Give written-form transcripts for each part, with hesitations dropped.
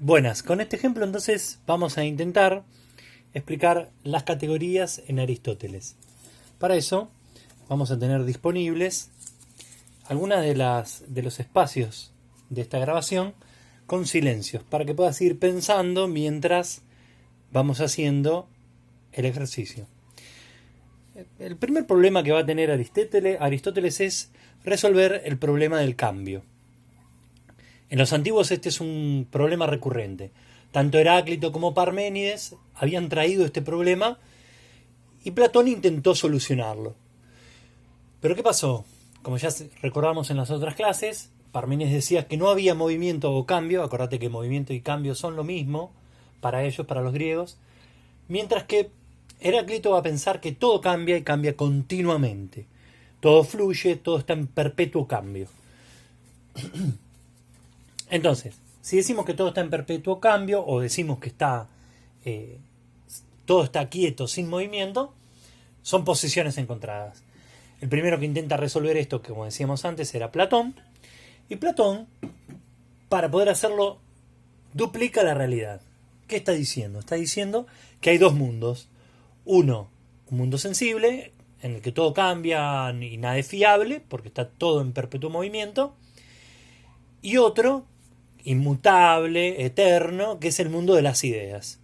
Buenas, con este ejemplo entonces vamos a intentar explicar las categorías en Aristóteles. Para eso vamos a tener disponibles algunas de los espacios de esta grabación con silencios para que puedas ir pensando mientras vamos haciendo el ejercicio. El primer problema que va a tener Aristóteles es resolver el problema del cambio. En los antiguos este es un problema recurrente. Tanto Heráclito como Parménides habían traído este problema y Platón intentó solucionarlo. Pero ¿qué pasó? Como ya recordamos en las otras clases, Parménides decía que no había movimiento o cambio. Acordate que movimiento y cambio son lo mismo para ellos, para los griegos. Mientras que Heráclito va a pensar que todo cambia y cambia continuamente. Todo fluye, todo está en perpetuo cambio. Entonces, si decimos que todo está en perpetuo cambio o decimos que todo está quieto, sin movimiento, son posiciones encontradas. El primero que intenta resolver esto, que como decíamos antes, era Platón. Y Platón, para poder hacerlo, duplica la realidad. ¿Qué está diciendo? Está diciendo que hay dos mundos. Uno, un mundo sensible, en el que todo cambia y nada es fiable, porque está todo en perpetuo movimiento. Y otro, inmutable, eterno, que es el mundo de las ideas.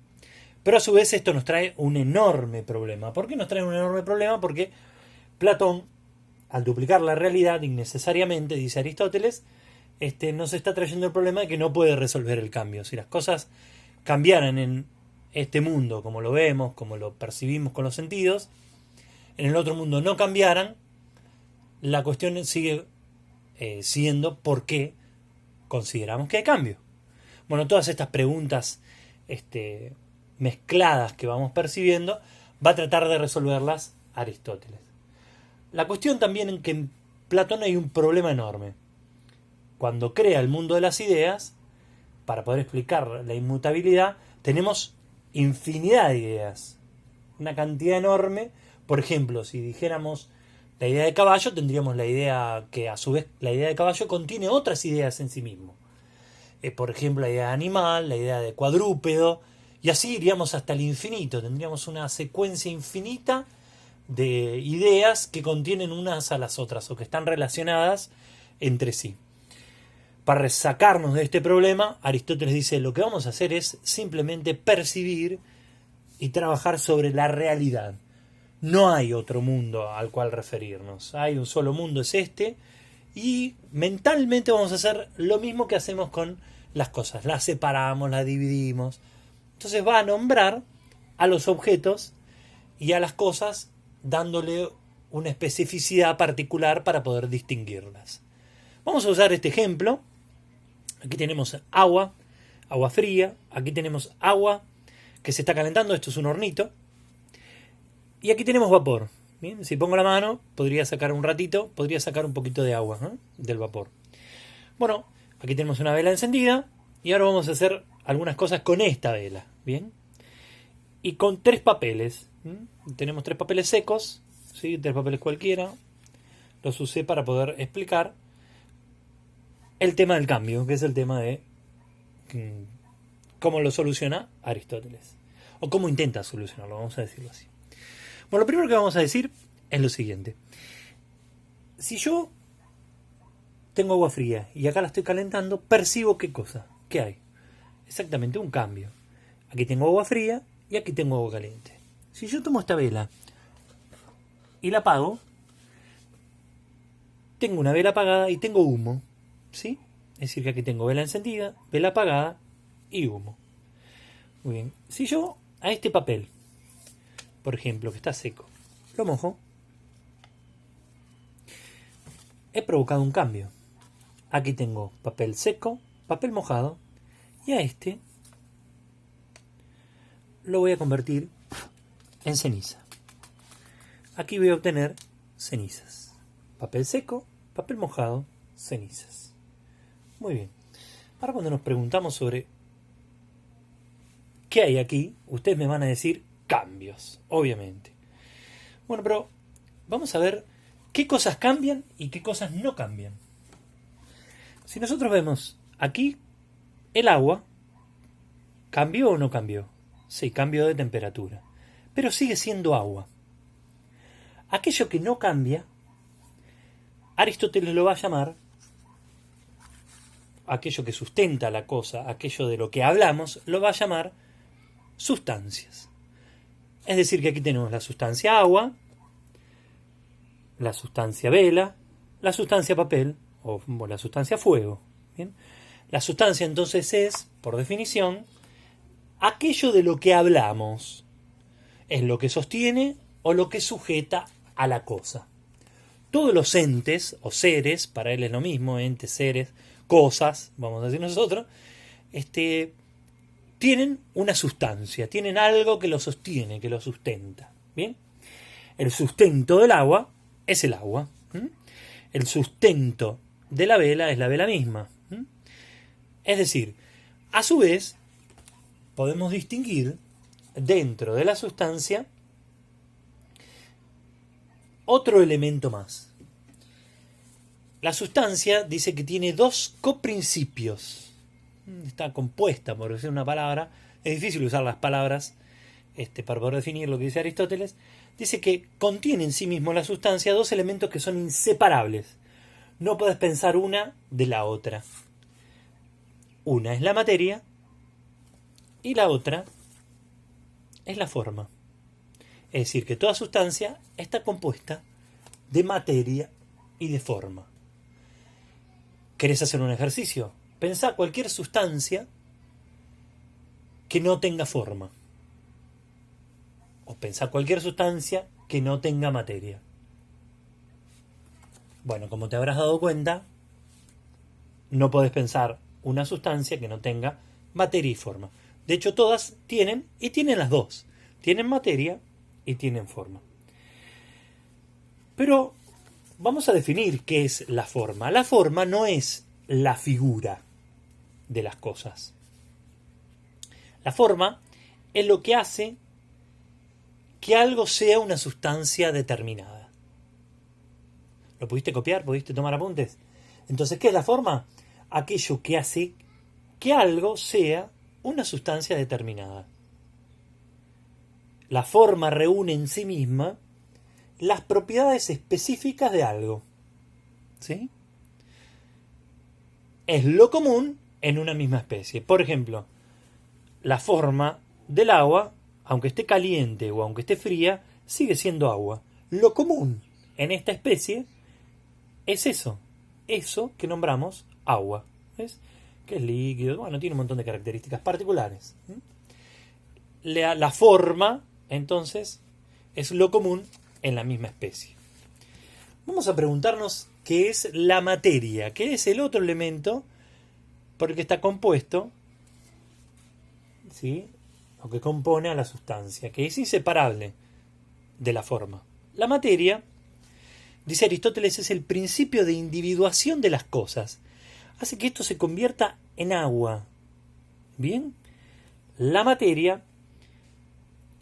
Pero a su vez esto nos trae un enorme problema. ¿Por qué nos trae un enorme problema? Porque Platón, al duplicar la realidad innecesariamente, dice Aristóteles, nos está trayendo el problema de que no puede resolver el cambio. Si las cosas cambiaran en este mundo, como lo vemos, como lo percibimos con los sentidos, en el otro mundo no cambiaran, la cuestión sigue siendo por qué consideramos que hay cambio. Bueno, todas estas preguntas mezcladas que vamos percibiendo, va a tratar de resolverlas Aristóteles. La cuestión también en que en Platón hay un problema enorme. Cuando crea el mundo de las ideas, para poder explicar la inmutabilidad, tenemos infinidad de ideas. Una cantidad enorme. Por ejemplo, si dijéramos la idea de caballo, tendríamos la idea que a su vez la idea de caballo contiene otras ideas en sí mismo. Por ejemplo, la idea de animal, la idea de cuadrúpedo, y así iríamos hasta el infinito. Tendríamos una secuencia infinita de ideas que contienen unas a las otras o que están relacionadas entre sí. Para sacarnos de este problema, Aristóteles dice, lo que vamos a hacer es simplemente percibir y trabajar sobre la realidad. No hay otro mundo al cual referirnos. Hay un solo mundo, es este. Y mentalmente vamos a hacer lo mismo que hacemos con las cosas. Las separamos, las dividimos. Entonces va a nombrar a los objetos y a las cosas dándole una especificidad particular para poder distinguirlas. Vamos a usar este ejemplo. Aquí tenemos agua fría. Aquí tenemos agua que se está calentando. Esto es un hornito. Y aquí tenemos vapor. Bien, si pongo la mano, podría sacar un ratito, podría sacar un poquito de agua, ¿eh? Del vapor. Bueno, aquí tenemos una vela encendida y ahora vamos a hacer algunas cosas con esta vela. Bien. Y con tres papeles. Tenemos tres papeles secos, ¿sí? Tres papeles cualquiera. Los usé para poder explicar el tema del cambio, que es el tema de cómo lo soluciona Aristóteles. O cómo intenta solucionarlo, vamos a decirlo así. Bueno, lo primero que vamos a decir es lo siguiente. Si yo tengo agua fría y acá la estoy calentando, percibo ¿qué cosa? ¿Qué hay? Exactamente, un cambio. Aquí tengo agua fría y aquí tengo agua caliente. Si yo tomo esta vela y la apago, tengo una vela apagada y tengo humo. ¿Sí? Es decir, que aquí tengo vela encendida, vela apagada y humo. Muy bien. Si yo a este papel, por ejemplo, que está seco, lo mojo, he provocado un cambio. Aquí tengo papel seco, papel mojado, y a este lo voy a convertir en ceniza. Aquí voy a obtener cenizas. Papel seco, papel mojado, cenizas. Muy bien. Ahora cuando nos preguntamos sobre qué hay aquí, ustedes me van a decir cambios, obviamente. Bueno, pero vamos a ver qué cosas cambian y qué cosas no cambian. Si nosotros vemos aquí el agua, ¿Cambió o no cambió? Sí, cambió de temperatura. Pero sigue siendo agua. Aquello que no cambia, Aristóteles lo va a llamar, aquello que sustenta la cosa, aquello de lo que hablamos, lo va a llamar sustancias. Es decir, que aquí tenemos la sustancia agua, la sustancia vela, la sustancia papel o la sustancia fuego. ¿Bien? La sustancia entonces es, por definición, aquello de lo que hablamos. Es lo que sostiene o lo que sujeta a la cosa. Todos los entes o seres, para él es lo mismo, entes, seres, cosas, vamos a decir nosotros, tienen una sustancia, tienen algo que lo sostiene, que lo sustenta. ¿Bien? El sustento del agua es el agua. El sustento de la vela es la vela misma. Es decir, a su vez, podemos distinguir dentro de la sustancia otro elemento más. La sustancia dice que tiene dos coprincipios. Está compuesta, por decir una palabra. Es difícil usar las palabras para poder definir lo que dice Aristóteles. Dice que contiene en sí mismo la sustancia dos elementos que son inseparables. No puedes pensar una de la otra. Una es la materia y la otra es la forma. Es decir, que toda sustancia está compuesta de materia y de forma. ¿Querés hacer un ejercicio? Pensá cualquier sustancia que no tenga forma. O pensá cualquier sustancia que no tenga materia. Bueno, como te habrás dado cuenta, no podés pensar una sustancia que no tenga materia y forma. De hecho, todas tienen, y tienen las dos. Tienen materia y tienen forma. Pero vamos a definir qué es la forma. La forma no es la figura de las cosas. La forma es lo que hace que algo sea una sustancia determinada. ¿Lo pudiste copiar? ¿Pudiste tomar apuntes? Entonces, ¿qué es la forma? Aquello que hace que algo sea una sustancia determinada. La forma reúne en sí misma las propiedades específicas de algo. ¿Sí? Es lo común en una misma especie. Por ejemplo, la forma del agua, aunque esté caliente o aunque esté fría, sigue siendo agua. Lo común en esta especie es eso que nombramos agua. ¿Ves? Que es líquido, bueno, tiene un montón de características particulares. La forma, entonces, es lo común en la misma especie. Vamos a preguntarnos qué es la materia, qué es el otro elemento por el que está compuesto, ¿sí? O que compone a la sustancia, que es inseparable de la forma. La materia, dice Aristóteles, es el principio de individuación de las cosas. Hace que esto se convierta en agua. ¿Bien? La materia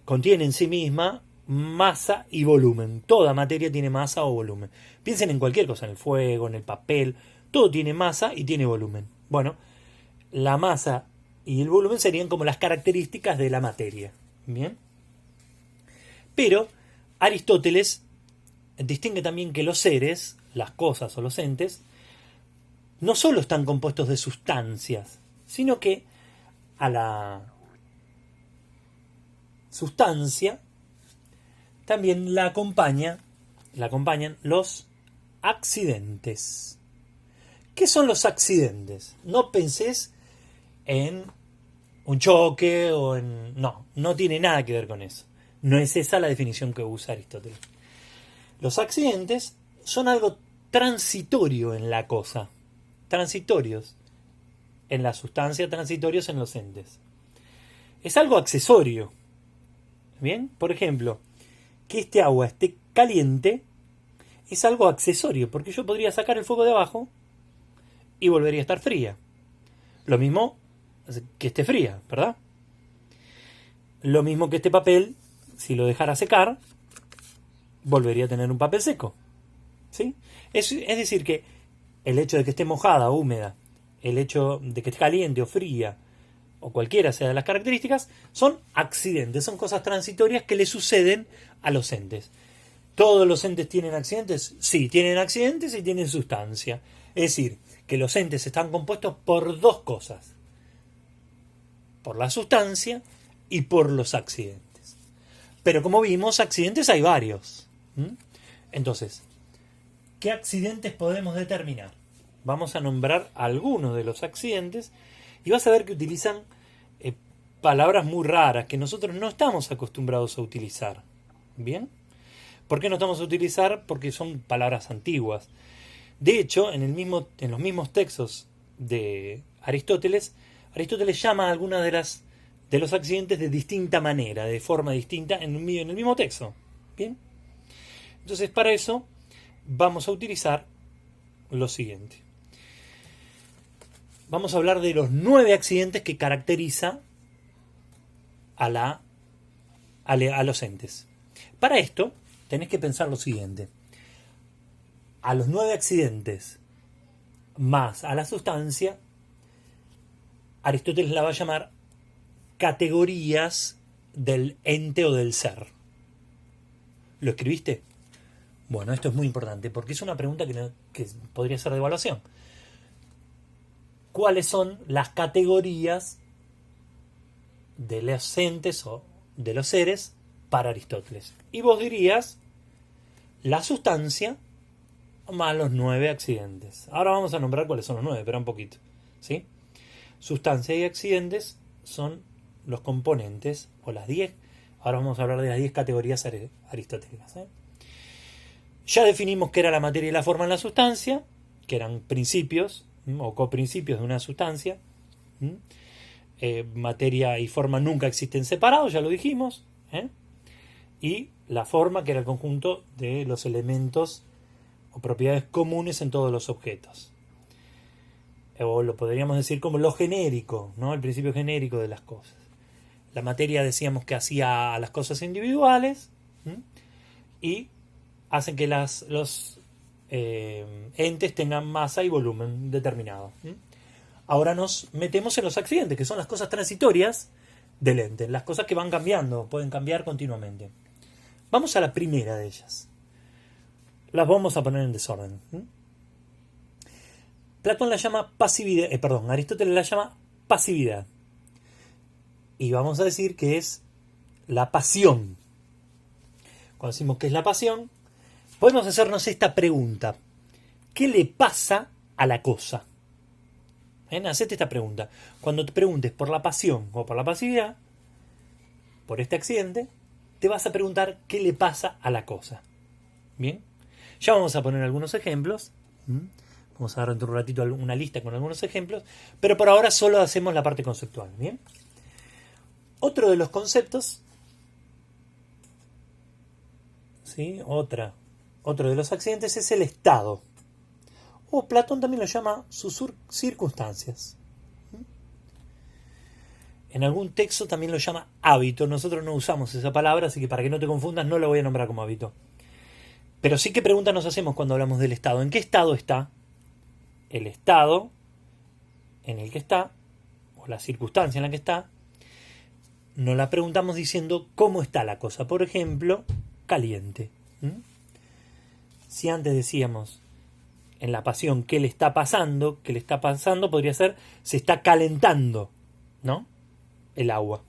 contiene en sí misma masa y volumen. Toda materia tiene masa o volumen. Piensen en cualquier cosa, en el fuego, en el papel. Todo tiene masa y tiene volumen. Bueno, la masa y el volumen serían como las características de la materia. ¿Bien? Pero Aristóteles distingue también que los seres, las cosas o los entes, no solo están compuestos de sustancias, sino que a la sustancia también la acompañan los accidentes. ¿Qué son los accidentes? No pensés en un choque o en... No tiene nada que ver con eso. No es esa la definición que usa Aristóteles. Los accidentes son algo transitorio en la cosa. Transitorios en la sustancia, transitorios en los entes. Es algo accesorio. ¿Bien? Por ejemplo, que este agua esté caliente es algo accesorio, porque yo podría sacar el fuego de abajo y volvería a estar fría. Lo mismo que esté fría, ¿verdad? Lo mismo que este papel, si lo dejara secar, volvería a tener un papel seco. ¿Sí? Es decir, que el hecho de que esté mojada o húmeda, el hecho de que esté caliente o fría, o cualquiera sea de las características, son accidentes, son cosas transitorias que le suceden a los entes. ¿Todos los entes tienen accidentes? Sí, tienen accidentes y tienen sustancia. Es decir, que los entes están compuestos por dos cosas: por la sustancia y por los accidentes. Pero como vimos, accidentes hay varios. Entonces, ¿qué accidentes podemos determinar? Vamos a nombrar algunos de los accidentes y vas a ver que utilizan palabras muy raras que nosotros no estamos acostumbrados a utilizar. ¿Bien? ¿Por qué no estamos a utilizar? Porque son palabras antiguas. De hecho, en los mismos textos de Aristóteles llama a algunas de los accidentes de distinta manera, de forma distinta, en el mismo texto. ¿Bien? Entonces, para eso vamos a utilizar lo siguiente. Vamos a hablar de los 9 accidentes que caracteriza a los entes. Para esto, tenés que pensar lo siguiente. A los 9 accidentes más a la sustancia, Aristóteles la va a llamar categorías del ente o del ser. ¿Lo escribiste? Bueno, esto es muy importante porque es una pregunta que podría ser de evaluación. ¿Cuáles son las categorías de los entes o de los seres para Aristóteles? Y vos dirías la sustancia más los 9 accidentes. Ahora vamos a nombrar cuáles son los 9, pero un poquito. ¿Sí? Sustancia y accidentes son los componentes, o las 10. Ahora vamos a hablar de las 10 categorías aristotélicas. Ya definimos qué era la materia y la forma en la sustancia, que eran principios o coprincipios de una sustancia. Materia y forma nunca existen separados, ya lo dijimos. Y la forma, que era el conjunto de los elementos o propiedades comunes en todos los objetos. O lo podríamos decir como lo genérico, ¿no? El principio genérico de las cosas. La materia decíamos que hacía a las cosas individuales y hacen que los entes tengan masa y volumen determinado. Ahora nos metemos en los accidentes, que son las cosas transitorias del ente, las cosas que van cambiando, pueden cambiar continuamente. Vamos a la primera de ellas. Las vamos a poner en desorden. Platón la llama pasividad, Aristóteles la llama pasividad. Y vamos a decir que es la pasión. Cuando decimos que es la pasión, podemos hacernos esta pregunta: ¿qué le pasa a la cosa? Hacete esta pregunta. Cuando te preguntes por la pasión o por la pasividad, por este accidente, te vas a preguntar qué le pasa a la cosa. ¿Bien? Ya vamos a poner algunos ejemplos. Vamos a dar dentro de un ratito una lista con algunos ejemplos, pero por ahora solo hacemos la parte conceptual. ¿Bien? Otro de los conceptos, ¿sí? Otro de los accidentes es el estado. O Platón también lo llama sus circunstancias. En algún texto también lo llama hábito. Nosotros no usamos esa palabra, así que para que no te confundas no lo voy a nombrar como hábito. Pero sí, ¿qué pregunta nos hacemos cuando hablamos del estado? ¿En qué estado está? El estado en el que está, o la circunstancia en la que está, nos la preguntamos diciendo cómo está la cosa. Por ejemplo, caliente. Si antes decíamos en la pasión qué le está pasando, podría ser se está calentando, ¿no? El agua.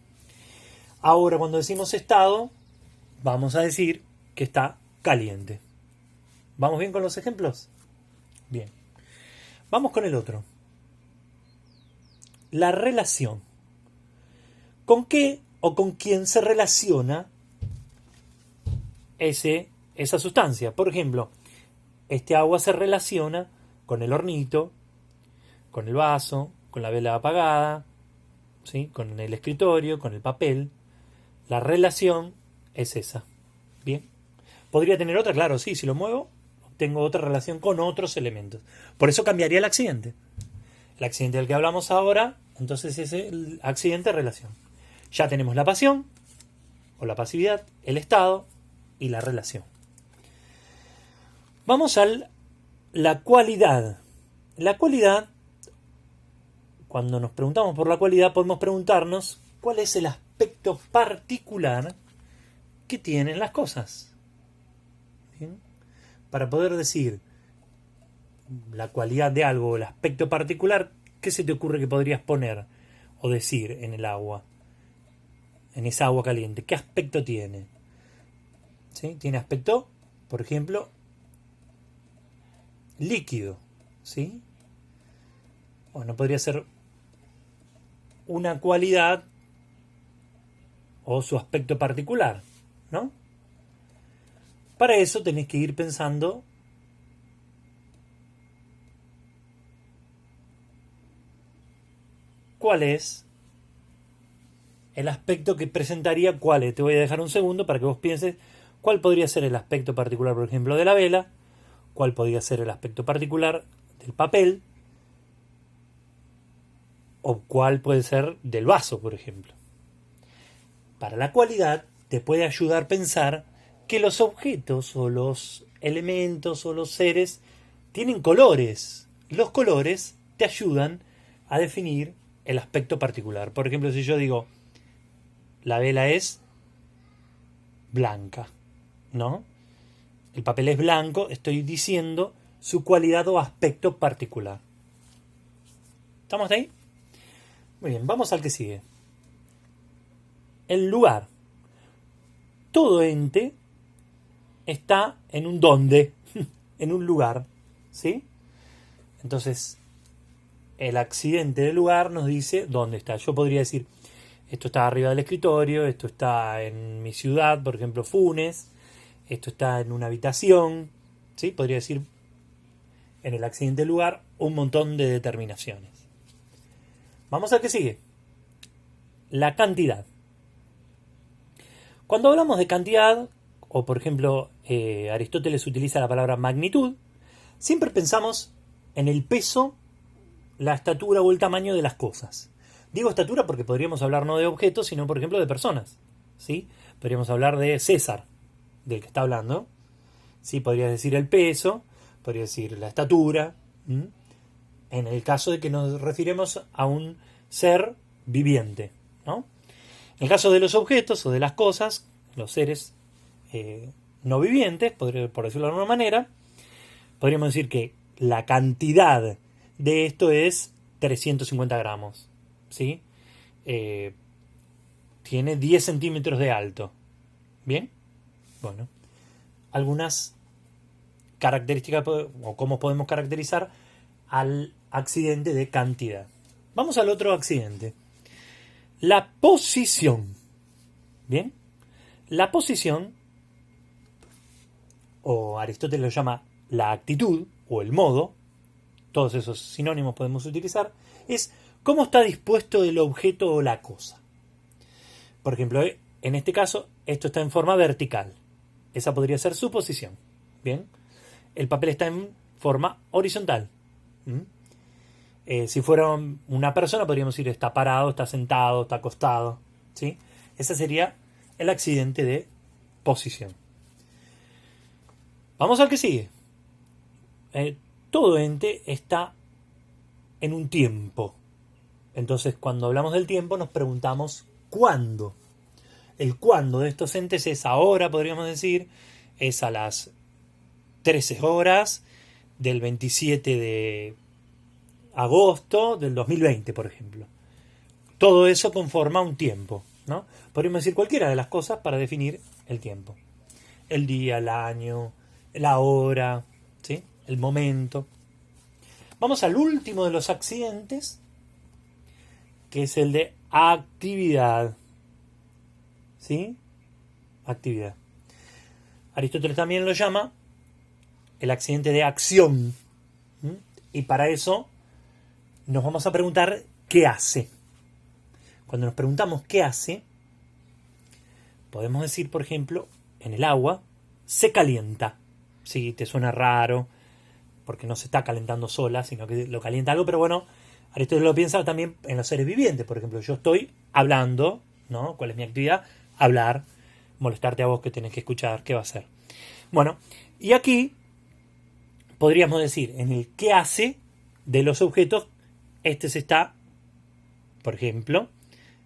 Ahora, cuando decimos estado, vamos a decir que está caliente. ¿Vamos bien con los ejemplos? Bien. Vamos con el otro. La relación. ¿Con qué o con quién se relaciona esa sustancia? Por ejemplo, este agua se relaciona con el hornito, con el vaso, con la vela apagada, ¿sí? Con el escritorio, con el papel. La relación es esa. Bien. ¿Podría tener otra? Claro, sí. Si lo muevo, tengo otra relación con otros elementos. Por eso cambiaría el accidente. El accidente del que hablamos ahora, entonces es el accidente de relación. Ya tenemos la pasión, o la pasividad, el estado y la relación. Vamos a la cualidad. La cualidad cuando nos preguntamos por la cualidad, podemos preguntarnos cuál es el aspecto particular que tienen las cosas. ¿Bien? Para poder decir la cualidad de algo, el aspecto particular, ¿qué se te ocurre que podrías poner o decir en el agua? En esa agua caliente, ¿qué aspecto tiene? ¿Sí? Tiene aspecto, por ejemplo, líquido, ¿sí? Bueno, podría ser una cualidad o su aspecto particular, ¿no? Para eso tenés que ir pensando cuál es el aspecto que presentaría cuál es. Te voy a dejar un segundo para que vos pienses cuál podría ser el aspecto particular, por ejemplo, de la vela, cuál podría ser el aspecto particular del papel, o cuál puede ser del vaso, por ejemplo. Para la cualidad te puede ayudar a pensar que los objetos o los elementos o los seres tienen colores. Los colores te ayudan a definir el aspecto particular. Por ejemplo, si yo digo, la vela es blanca, ¿no? El papel es blanco, estoy diciendo su cualidad o aspecto particular. ¿Estamos ahí? Muy bien, vamos al que sigue. El lugar. Todo ente está en un dónde, en un lugar, ¿sí? Entonces, el accidente del lugar nos dice dónde está. Yo podría decir, esto está arriba del escritorio, esto está en mi ciudad, por ejemplo, Funes, esto está en una habitación, ¿sí? Podría decir en el accidente del lugar un montón de determinaciones. Vamos al que sigue. La cantidad. Cuando hablamos de cantidad, o por ejemplo Aristóteles utiliza la palabra magnitud, siempre pensamos en el peso, la estatura o el tamaño de las cosas. Digo estatura porque podríamos hablar no de objetos, sino por ejemplo de personas, ¿sí? Podríamos hablar de César, del que está hablando, ¿sí? Podrías decir el peso, podrías decir la estatura, en el caso de que nos refiremos a un ser viviente, ¿no? En el caso de los objetos o de las cosas, los seres no vivientes, por decirlo de alguna manera, podríamos decir que la cantidad de esto es 350 gramos, ¿sí? Tiene 10 centímetros de alto. ¿Bien? Bueno, algunas características o cómo podemos caracterizar al accidente de cantidad. Vamos al otro accidente. La posición. ¿Bien? La posición, o Aristóteles lo llama la actitud o el modo, todos esos sinónimos podemos utilizar, es cómo está dispuesto el objeto o la cosa. Por ejemplo, en este caso, esto está en forma vertical. Esa podría ser su posición. ¿Bien? El papel está en forma horizontal. Si fuera una persona, podríamos decir está parado, está sentado, está acostado, ¿sí? Ese sería el accidente de posición. Vamos al que sigue. Todo ente está en un tiempo. Entonces, cuando hablamos del tiempo, nos preguntamos ¿cuándo? El cuándo de estos entes es ahora, podríamos decir, es a las 13 horas del 27 de agosto del 2020, por ejemplo. Todo eso conforma un tiempo, ¿no? Podríamos decir cualquiera de las cosas para definir el tiempo. El día, el año, la hora, ¿sí? El momento. Vamos al último de los accidentes, que es el de actividad. ¿Sí? Actividad. Aristóteles también lo llama el accidente de acción. Y para eso nos vamos a preguntar ¿qué hace? Cuando nos preguntamos ¿qué hace? Podemos decir, por ejemplo, en el agua se calienta. Sí, te suena raro, porque no se está calentando sola, sino que lo calienta algo, pero bueno, Aristóteles lo piensa también en los seres vivientes. Por ejemplo, yo estoy hablando, ¿no? ¿Cuál es mi actividad? Hablar, molestarte a vos que tenés que escuchar, ¿qué va a hacer? Bueno, y aquí podríamos decir, en el qué hace de los objetos, este se está por ejemplo,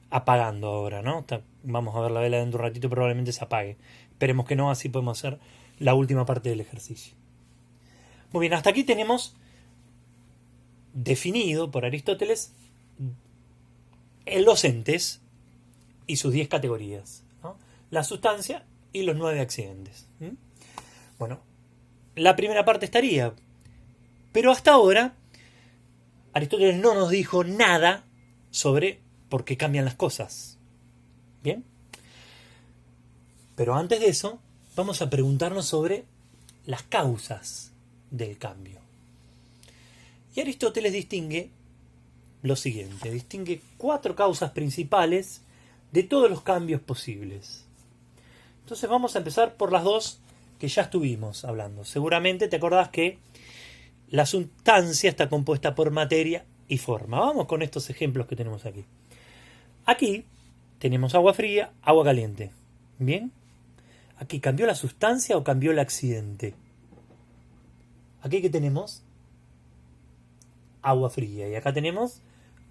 apagando ahora, ¿no? Vamos a ver la vela dentro de un ratito, probablemente se apague. Esperemos que no, así podemos hacer la última parte del ejercicio. Muy bien, hasta aquí tenemos definido por Aristóteles los entes y sus 10 categorías, ¿no? La sustancia y los 9 accidentes. Bueno, la primera parte estaría, pero hasta ahora Aristóteles no nos dijo nada sobre por qué cambian las cosas. ¿Bien? Pero antes de eso, vamos a preguntarnos sobre las causas del cambio. Y Aristóteles distingue lo siguiente, distingue 4 causas principales de todos los cambios posibles. Entonces vamos a empezar por las 2 que ya estuvimos hablando. Seguramente te acordás que la sustancia está compuesta por materia y forma. Vamos con estos ejemplos que tenemos aquí. Aquí tenemos agua fría, agua caliente. ¿Bien? Aquí, ¿cambió la sustancia o cambió el accidente? Aquí, ¿qué tenemos? Agua fría. Y acá tenemos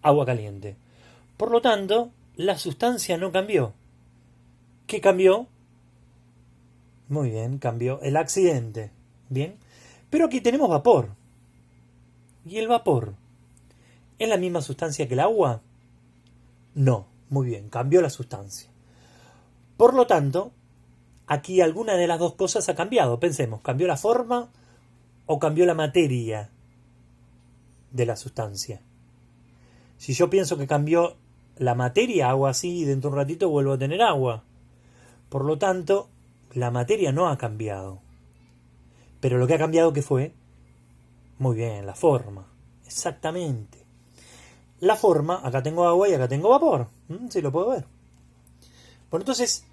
agua caliente. Por lo tanto, la sustancia no cambió. ¿Qué cambió? Muy bien, cambió el accidente. Bien. Pero aquí tenemos vapor. ¿Y el vapor es la misma sustancia que el agua? No. Muy bien, cambió la sustancia. Por lo tanto, aquí alguna de las dos cosas ha cambiado. Pensemos, ¿cambió la forma o cambió la materia de la sustancia? Si yo pienso que cambió la materia, hago así y dentro de un ratito vuelvo a tener agua. Por lo tanto, la materia no ha cambiado. Pero lo que ha cambiado, ¿qué fue? Muy bien, la forma. Exactamente. La forma, acá tengo agua y acá tengo vapor. ¿Sí lo puedo ver? Bueno, entonces,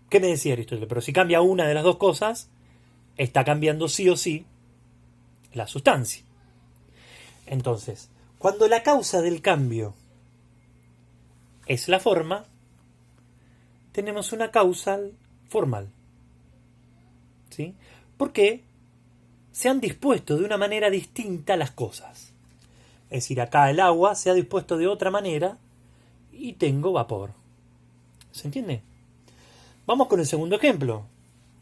¿qué me decía Aristóteles? Pero si cambia una de las dos cosas, está cambiando sí o sí la sustancia. Entonces, cuando la causa del cambio es la forma, tenemos una causal formal. ¿Sí? Porque se han dispuesto de una manera distinta las cosas. Es decir, acá el agua se ha dispuesto de otra manera y tengo vapor. ¿Se entiende? Vamos con el segundo ejemplo.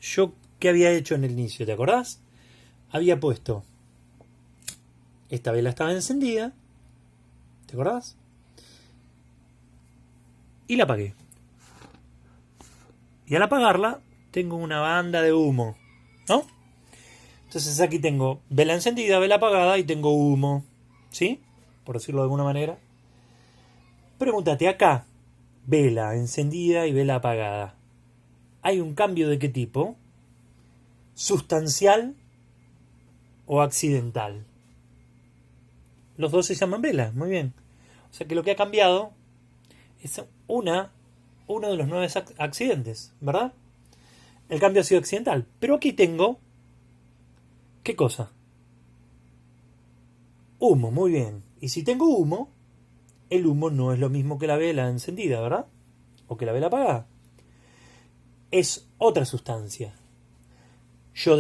Yo, ¿qué había hecho en el inicio? ¿Te acordás? Había puesto, esta vela estaba encendida, ¿te acordás? Y la apagué. Y al apagarla, tengo una banda de humo, ¿no? Entonces aquí tengo vela encendida, vela apagada y tengo humo, ¿sí? Por decirlo de alguna manera. Pregúntate acá, vela encendida y vela apagada. ¿Hay un cambio de qué tipo? ¿Sustancial o accidental? Los dos se llaman velas, muy bien. O sea que lo que ha cambiado es uno de los 9 accidentes, ¿verdad? El cambio ha sido accidental. Pero aquí tengo, ¿qué cosa? Humo, muy bien. Y si tengo humo, el humo no es lo mismo que la vela encendida, ¿verdad? O que la vela apagada. Es otra sustancia. Yo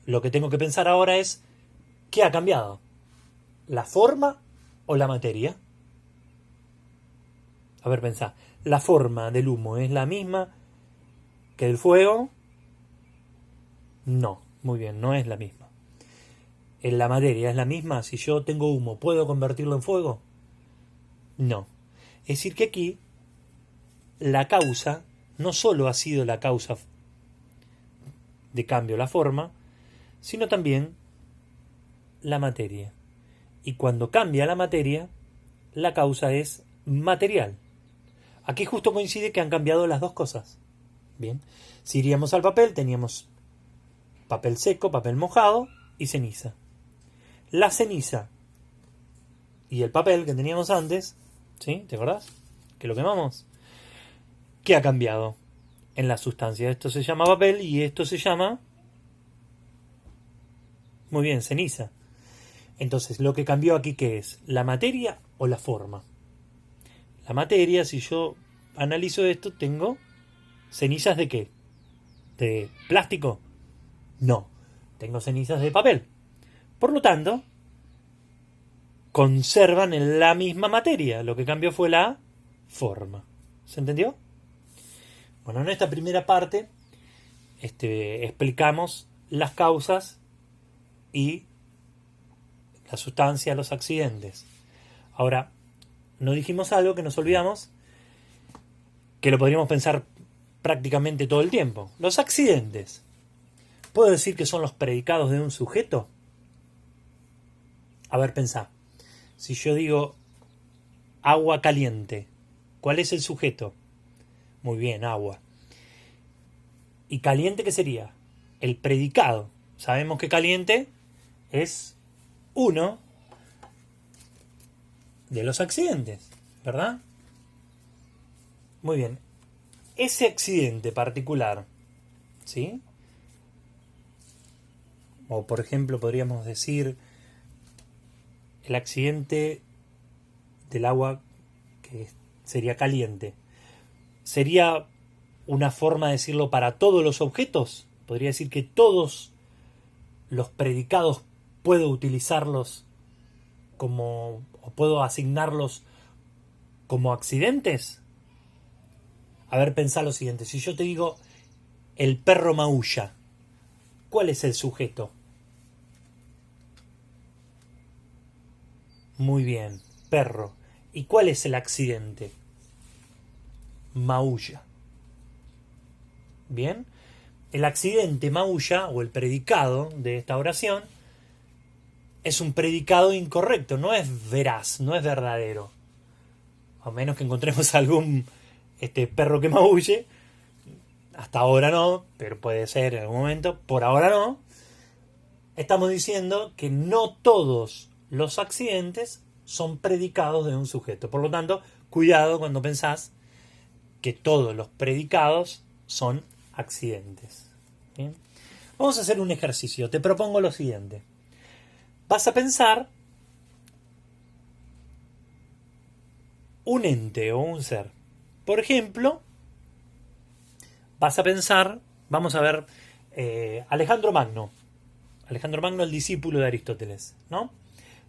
lo que tengo que pensar ahora es, ¿qué ha cambiado? ¿La forma o la materia? A ver, pensá. ¿La forma del humo es la misma que el fuego? No, muy bien, no es la misma. ¿En la materia es la misma? Si yo tengo humo, ¿puedo convertirlo en fuego? No. Es decir que aquí la causa no solo ha sido la causa de cambio la forma, sino también la materia. Y cuando cambia la materia, la causa es material. Aquí justo coincide que han cambiado las dos cosas. Bien, si iríamos al papel, teníamos papel seco, papel mojado y ceniza. La ceniza y el papel que teníamos antes, ¿sí? ¿Te acordás? Que lo quemamos. ¿Qué ha cambiado en la sustancia? Esto se llama papel y esto se llama, muy bien, ceniza. Entonces, lo que cambió aquí, ¿qué es? ¿La materia o la forma? La materia, si yo analizo esto, tengo cenizas de ¿qué? ¿De plástico? No, tengo cenizas de papel. Por lo tanto, conservan en la misma materia. Lo que cambió fue la forma. ¿Se entendió? Bueno, en esta primera parte explicamos las causas y la sustancia, los accidentes. Ahora, no dijimos algo que nos olvidamos, que lo podríamos pensar prácticamente todo el tiempo. Los accidentes. ¿Puedo decir que son los predicados de un sujeto? A ver, pensá. Si yo digo agua caliente, ¿cuál es el sujeto? Muy bien, agua. ¿Y caliente qué sería? El predicado. Sabemos que caliente es uno de los accidentes, ¿verdad? Muy bien. Ese accidente particular, ¿sí? O por ejemplo podríamos decir el accidente del agua que sería caliente. ¿Sería una forma de decirlo para todos los objetos? Podría decir que todos los predicados puedo utilizarlos como, o puedo asignarlos como accidentes. A ver, pensá lo siguiente. Si yo te digo el perro maulla, ¿cuál es el sujeto? Muy bien, perro. ¿Y cuál es el accidente? Maulla. Bien. El accidente maulla, o el predicado de esta oración, es un predicado incorrecto, no es veraz, no es verdadero. A menos que encontremos algún perro que maulle. Hasta ahora no, pero puede ser en algún momento. Por ahora no. Estamos diciendo que no todos los accidentes son predicados de un sujeto. Por lo tanto, cuidado cuando pensás que todos los predicados son accidentes. ¿Bien? Vamos a hacer un ejercicio. Te propongo lo siguiente. Vas a pensar un ente o un ser. Por ejemplo, vas a pensar, vamos a ver, Alejandro Magno. Alejandro Magno, el discípulo de Aristóteles, ¿no?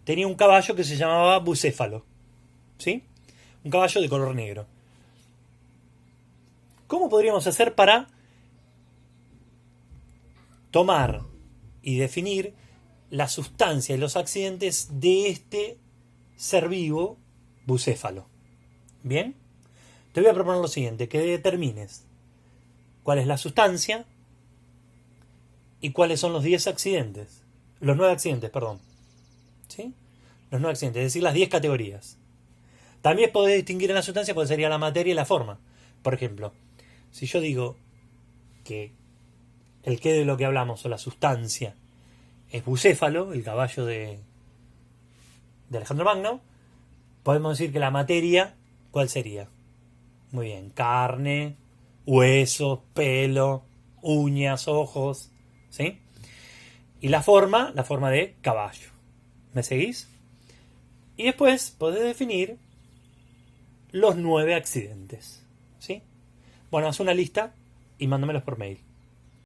Tenía un caballo que se llamaba Bucéfalo, ¿sí? Un caballo de color negro. ¿Cómo podríamos hacer para tomar y definir la sustancia y los accidentes de este ser vivo, Bucéfalo? ¿Bien? Te voy a proponer lo siguiente, que determines cuál es la sustancia y cuáles son los 10 accidentes. Los 9 accidentes, perdón. ¿Sí? Los 9 accidentes, es decir, las 10 categorías. También podés distinguir en la sustancia, pues sería la materia y la forma. Por ejemplo, si yo digo que el qué de lo que hablamos, o la sustancia, es Bucéfalo, el caballo de Alejandro Magno, podemos decir que la materia, ¿cuál sería? Muy bien, carne, huesos, pelo, uñas, ojos, ¿sí? Y la forma de caballo. ¿Me seguís? Y después podés definir los 9 accidentes, ¿sí? Bueno, haz una lista y mándamelos por mail.